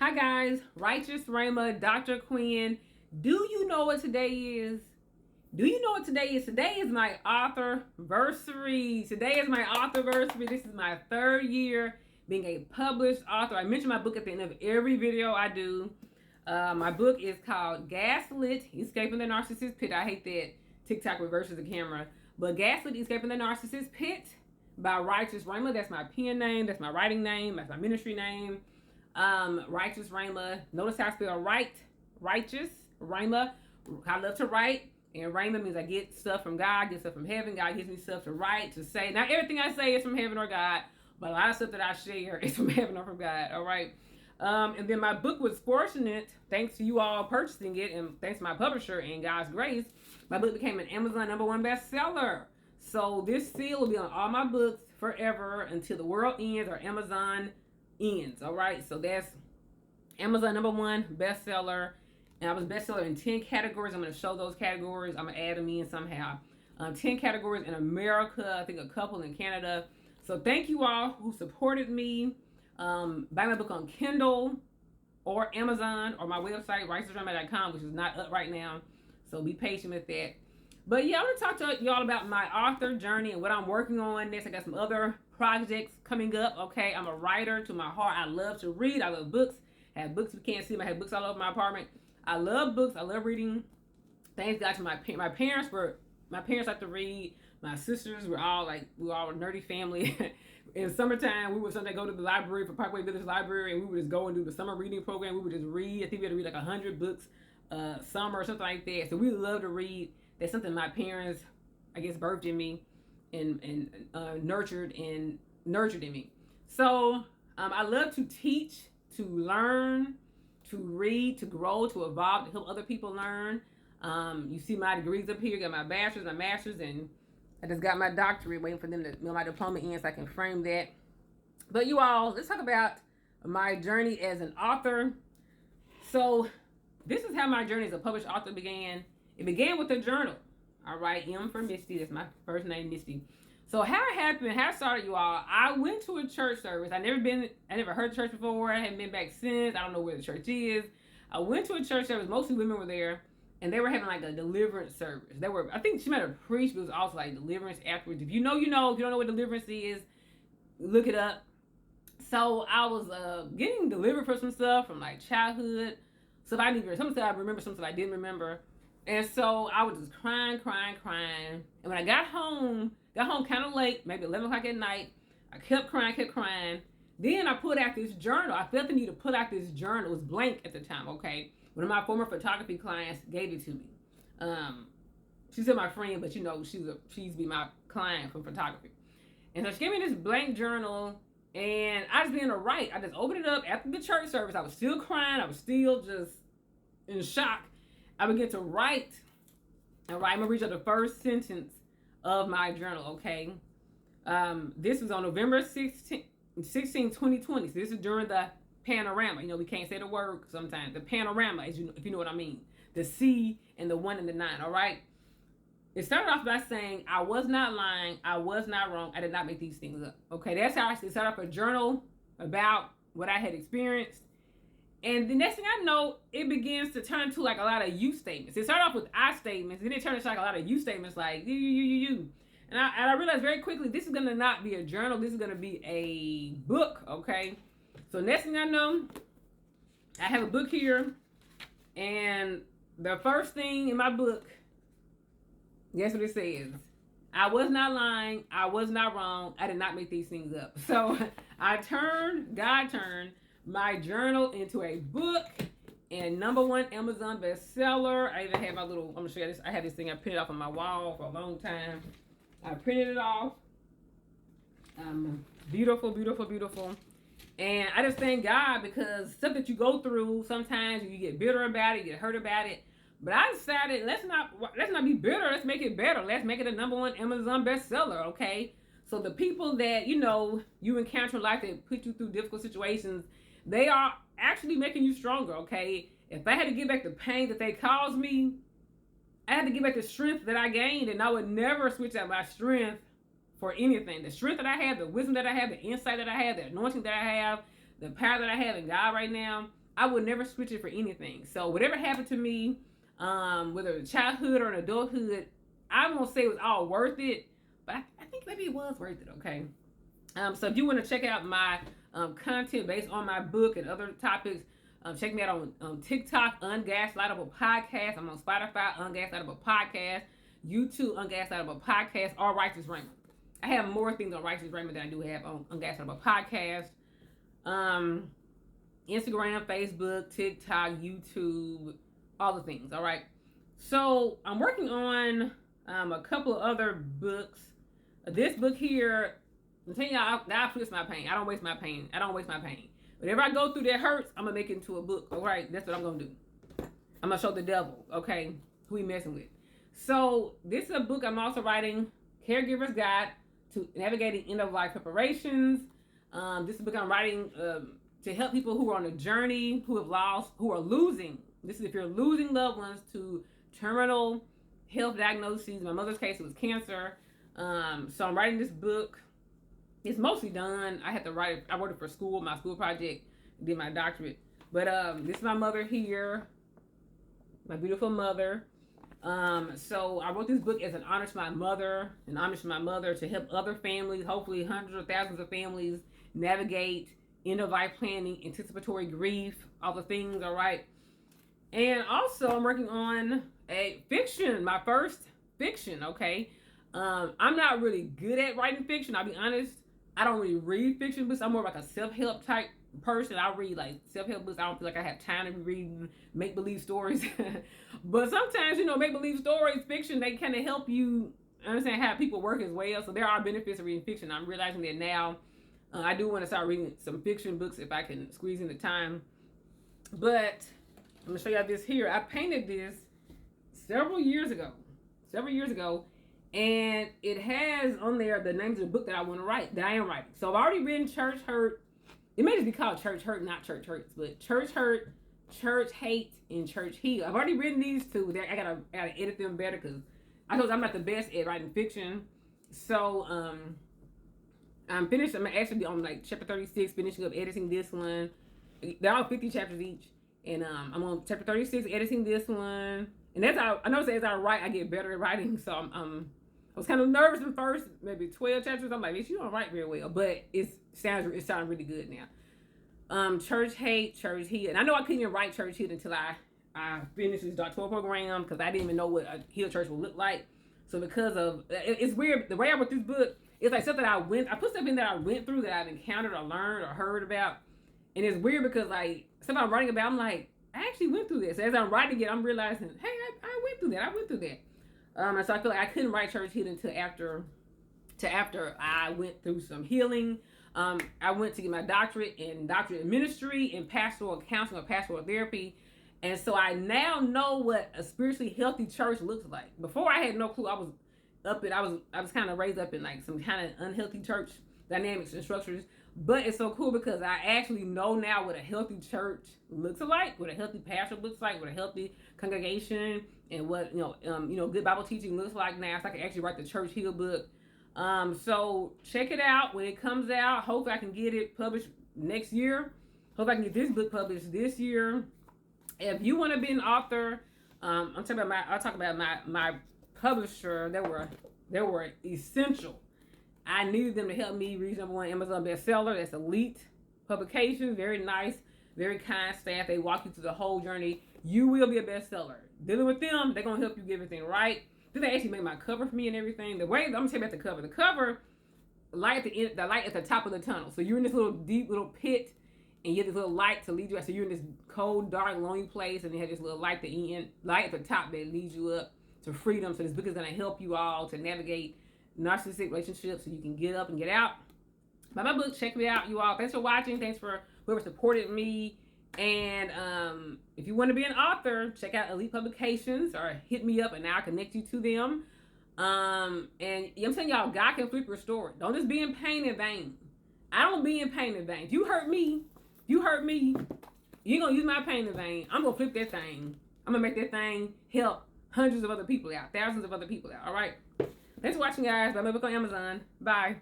Hi guys, Righteous Rama, Dr. Quinn. Do you know what today is? Do you know what today is? Today is my author-versary. Today is my author-versary. This is my 3rd year being a published author. I mention my book at the end of every video I do. My book is called GasLIT, Escaping the Narcissist Pit. I hate that TikTok reverses the camera. But GasLIT, Escaping the Narcissist Pit by Righteous Rama. That's my pen name. That's my writing name. That's my ministry name. Righteous Rama. Notice how I spell righteous Rama. I love to write, and Rama means I get stuff from God, get stuff from heaven. God gives me stuff to write, to say. Not everything I say is from heaven or God, but a lot of stuff that I share is from heaven or from God. All right. And then my book was fortunate, thanks to you all purchasing it, and thanks to my publisher and God's grace, my book became an Amazon #1 bestseller. So this seal will be on all my books forever until the world ends or Amazon ends. All right, so that's Amazon #1 bestseller, and I was bestseller in 10 categories. I'm going to show those categories. I'm going to add them in somehow. 10 categories in America, I think a couple in Canada. So thank you all who supported me. Buy my book on Kindle or Amazon or my website, righteousrama.com, which is not up right now. So be patient with that. But yeah, I want to talk to y'all about my author journey and what I'm working on next. I got some other projects coming up. Okay, I'm a writer to my heart. I love to read. I love books. I have books you can't see them. I have books all over my apartment. I love books. I love reading. Thanks God to my parents like to read. My sisters were all a nerdy family. In summertime, we would sometimes go to the library for Parkway Village Library, and we would just go and do the summer reading program. We would just read. I think we had to read like 100 books summer or something like that. So we love to read. That's something my parents, I guess, birthed in me and nurtured in me. So I love to teach, to learn, to read, to grow, to evolve, to help other people learn. You see my degrees up here. Got my bachelor's, my master's, and I just got my doctorate, waiting for them to mail my diploma in so I can frame that. But you all, let's talk about my journey as an author. So this is how my journey as a published author began. It began with a journal. All right, M for Misty. That's my first name, Misty. So how it happened, how it started, you all, I went to a church service. I never heard of church before. I haven't been back since. I don't know where the church is. I went to a church service. Mostly women were there. And they were having like a deliverance service. I think she might have preached, but it was also like deliverance afterwards. If you know, you know. If you don't know what deliverance is, look it up. So I was getting delivered from some stuff from like childhood. So some stuff I remember, some stuff I didn't remember. And so I was just crying. And when I got home kind of late, maybe 11 o'clock at night. I kept crying. Then I put out this journal. I felt the need to put out this journal. It was blank at the time, okay? One of my former photography clients gave it to me. She's still my friend, but you know, she's be my client for photography. And so she gave me this blank journal, and I just began to write. I just opened it up after the church service. I was still crying. I was still just in shock. I began to write. All right, I'm gonna read you the first sentence of my journal, okay? This was on November 16, 2020. So this is during the panorama. You know, we can't say the word sometimes. The panorama, if you know what I mean. The C and the 1 and the 9, all right? It started off by saying, I was not lying. I was not wrong. I did not make these things up. Okay, that's how I started off a journal about what I had experienced. And the next thing I know, it begins to turn to like a lot of you statements. It started off with I statements, then it turned into like a lot of you statements, like you. And I realized very quickly, this is going to not be a journal. This is going to be a book, okay? So next thing I know, I have a book here, and the first thing in my book, guess what it says? I was not lying. I was not wrong. I did not make these things up. So God turned my journal into a book and #1 Amazon bestseller. I even have I'm going to show you this. I had this thing I printed off on my wall for a long time. I printed it off. Beautiful. And I just thank God, because stuff that you go through, sometimes you get bitter about it, you get hurt about it. But I decided, let's not be bitter. Let's make it better. Let's make it a #1 Amazon bestseller, okay? So the people that, you encounter in life that put you through difficult situations, they are actually making you stronger, okay? If I had to give back the pain that they caused me, I had to give back the strength that I gained, and I would never switch out my strength for anything. The strength that I have, the wisdom that I have, the insight that I have, the anointing that I have, the power that I have in God right now, I would never switch it for anything. So whatever happened to me, whether it's childhood or an adulthood, I won't say it was all worth it, but I think maybe it was worth it. Okay. So if you want to check out my content based on my book and other topics, check me out on TikTok, Ungaslightable Podcast. I'm on Spotify, Ungaslightable Podcast, YouTube, Ungaslightable Podcast, or Righteous Raymond. I have more things on Righteous Raymond than I do have on Ungaslightable Podcast. Instagram, Facebook, TikTok, YouTube, all the things. All right. So I'm working on a couple of other books. This book here, I'm telling y'all, God flips my pain. I don't waste my pain. Whatever I go through that hurts, I'm gonna make it into a book. All right, that's what I'm gonna do. I'm gonna show the devil, okay, who he messing with. So this is a book I'm also writing, Caregiver's Guide to Navigating End of Life Preparations. This is a book I'm writing to help people who are on a journey, who have lost, who are losing. This is if you're losing loved ones to terminal health diagnoses. In my mother's case, it was cancer. So I'm writing this book. It's mostly done. I had to write it. I wrote it for school, my school project, did my doctorate. But this is my mother here, my beautiful mother. So I wrote this book as an honor to my mother, to help other families, hopefully hundreds or thousands of families, navigate end of life planning, anticipatory grief, all the things, all right? And also I'm working on a fiction, my first fiction, okay? I'm not really good at writing fiction, I'll be honest. I don't really read fiction books. I'm more like a self-help type person. I read like self-help books. I don't feel like I have time to be reading make-believe stories. But sometimes, make-believe stories, fiction, they kind of help you understand how people work as well. So there are benefits of reading fiction. I'm realizing that now. I do want to start reading some fiction books if I can squeeze in the time. But I'm going to show you this here. I painted this several years ago. And it has on there the names of the book that I want to write, that I am writing. So I've already written Church Hurt. It may just be called Church Hurt, not Church Hurts, but Church Hurt, Church Hate, and Church Heal. I've already written these two. I gotta edit them better because I told you I'm not the best at writing fiction. So I'm finished. I'm actually on like chapter 36, finishing up editing this one. They're all 50 chapters each, and I'm on chapter 36, editing this one. And that's how I know. As I write, I get better at writing. So I was kind of nervous at first, maybe 12 chapters. I'm like, bitch, you don't write very well, but it sounds really good now. Church Hate, Church Heal, and I know I couldn't even write Church Heal until I finished this doctoral program because I didn't even know what a heal church would look like. So because of it's weird the way I wrote this book, it's like something I put stuff in that I went through that I've encountered or learned or heard about, and it's weird because like stuff I'm writing about, I'm like, I actually went through this. As I'm writing it, I'm realizing, hey, I went through that. And so I feel like I couldn't write Church Heal until after I went through some healing. I went to get my doctorate in ministry and pastoral counseling or pastoral therapy. And so I now know what a spiritually healthy church looks like. Before I had no clue. I was kind of raised up in like some kind of unhealthy church dynamics and structures. But it's so cool because I actually know now what a healthy church looks like, what a healthy pastor looks like, what a healthy congregation, and what good Bible teaching looks like now. So I can actually write the Church Heal book. So check it out when it comes out. Hopefully I can get it published next year. Hope I can get this book published this year. If you want to be an author, I'll talk about my publisher. They were essential. I needed them to help me reach #1 Amazon bestseller. That's GasLIT Publications. Very nice, very kind staff. They walk you through the whole journey. You will be a bestseller. Dealing with them, they're gonna help you get everything right. Then they actually made my cover for me and everything. The way I'm gonna tell you about the cover. The cover, the light at the top of the tunnel. So you're in this little deep little pit, and you have this little light to lead you out. So you're in this cold, dark, lonely place, and you have this little light at the top that leads you up to freedom. So this book is gonna help you all to navigate narcissistic relationships so you can get up and get out. Buy my book, check me out, you all. Thanks for watching. Thanks for whoever supported me. And if you want to be an author, check out GasLIT Publications or hit me up and I'll connect you to them. And I'm telling y'all, God can flip your story. Don't just be in pain in vain. I don't be in pain in vain. If you hurt me, you ain't gonna use my pain in vain. I'm gonna flip that thing. I'm gonna make that thing help hundreds of other people out, thousands of other people out. All right. Thanks for watching, guys. Buy my book on Amazon. Bye.